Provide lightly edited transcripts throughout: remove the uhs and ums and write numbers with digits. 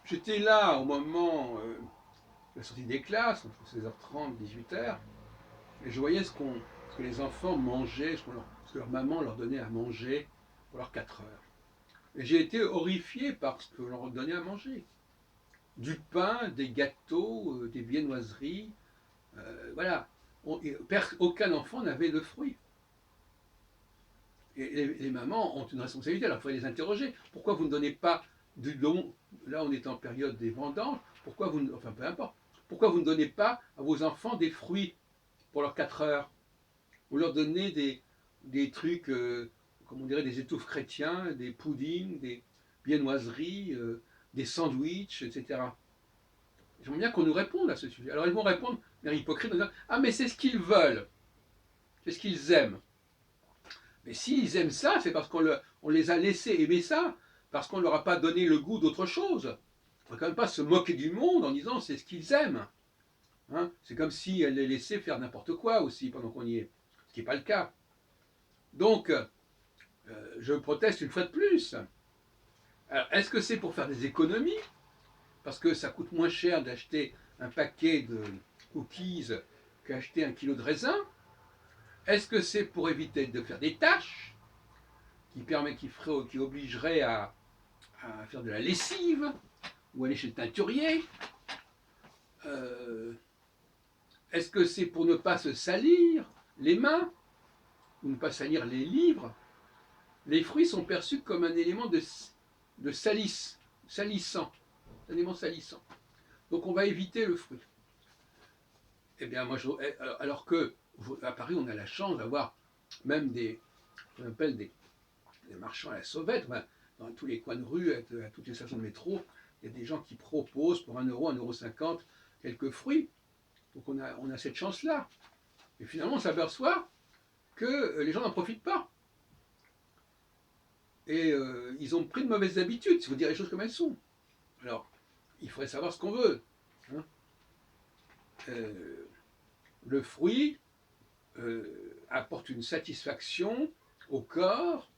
J'étais là au moment de la sortie des classes, entre 16h30 et 18h, et je voyais ce que les enfants mangeaient, ce que leur maman leur donnait à manger pour leurs 4 heures. Et j'ai été horrifié par ce que l'on leur donnait à manger. Du pain, des gâteaux, des viennoiseries, voilà. Aucun enfant n'avait de fruits. Et les mamans ont une responsabilité, alors il faut les interroger. Pourquoi vous ne donnez pas du don? Là, on est en période des vendanges. Pourquoi vous, enfin peu importe. Pourquoi vous ne donnez pas à vos enfants des fruits pour leurs 4 heures? Vous leur donnez des trucs, comme on dirait, des étouffes chrétiens, des puddings, des viennoiseries, des sandwichs, etc. J'aimerais bien qu'on nous réponde à ce sujet. Alors ils vont répondre, l'air hypocrite, en disant ah, mais c'est ce qu'ils veulent, c'est ce qu'ils aiment. Mais s'ils aiment ça, c'est parce on les a laissés aimer ça, parce qu'on ne leur a pas donné le goût d'autre chose. Il ne faut quand même pas se moquer du monde en disant c'est ce qu'ils aiment. Hein, c'est comme si elle les laissait faire n'importe quoi aussi pendant qu'on y est, ce qui n'est pas le cas. Donc, je proteste une fois de plus. Alors, est-ce que c'est pour faire des économies? Parce que ça coûte moins cher d'acheter un paquet de cookies qu'acheter un kilo de raisin? Est-ce que c'est pour éviter de faire des tâches qui obligeraient à faire de la lessive ou aller chez le teinturier? euh, Est-ce que c'est pour ne pas se salir les mains ou ne pas salir les livres? Les fruits sont perçus comme un élément de salissant, un élément salissant. Donc on va éviter le fruit. Eh bien, moi, alors que à Paris, on a la chance d'avoir même ce qu'on appelle des marchands à la sauvette. Enfin, dans tous les coins de rue, à toutes les stations de métro, il y a des gens qui proposent pour 1 euro, 1,50 € quelques fruits. Donc on a cette chance-là. Et finalement, on s'aperçoit que les gens n'en profitent pas. Et ils ont pris de mauvaises habitudes, il faut dire les choses comme elles sont. Alors, il faudrait savoir ce qu'on veut. Hein. Euh, le fruit apporte une satisfaction au corps,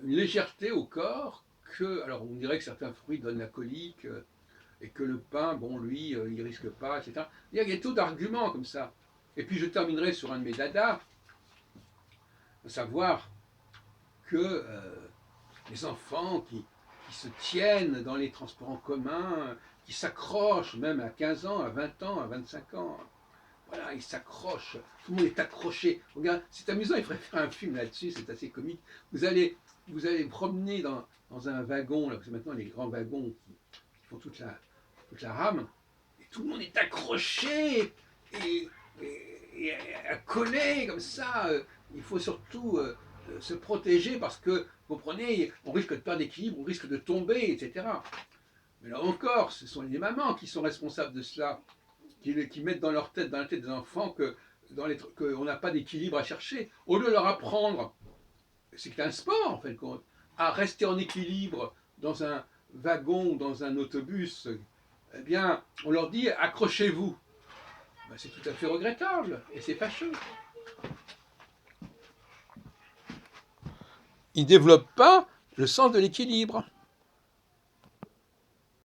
une légèreté au corps, alors on dirait que certains fruits donnent la colique, et que le pain, bon, lui, il risque pas, etc. Il y a tout d'arguments comme ça. Et puis je terminerai sur un de mes dadas, à savoir que les enfants qui se tiennent dans les transports en commun, qui s'accrochent même à 15 ans, à 20 ans, à 25 ans. Voilà, ils s'accrochent, tout le monde est accroché. Regarde, c'est amusant, il faudrait faire un film là-dessus, c'est assez comique. Vous allez promener dans un wagon, là, parce que maintenant les grands wagons qui font toute la rame, et tout le monde est accroché et collé comme ça. Il faut surtout se protéger parce que, vous comprenez, on risque de perdre l'équilibre, on risque de tomber, etc. Mais là encore, ce sont les mamans qui sont responsables de cela, qui mettent dans leur tête, dans la tête des enfants, qu'on n'a pas d'équilibre à chercher. Au lieu de leur apprendre, c'est un sport en fait, à rester en équilibre dans un wagon ou dans un autobus, eh bien, on leur dit accrochez-vous. Ben, c'est tout à fait regrettable et c'est fâcheux. Ils ne développent pas le sens de l'équilibre.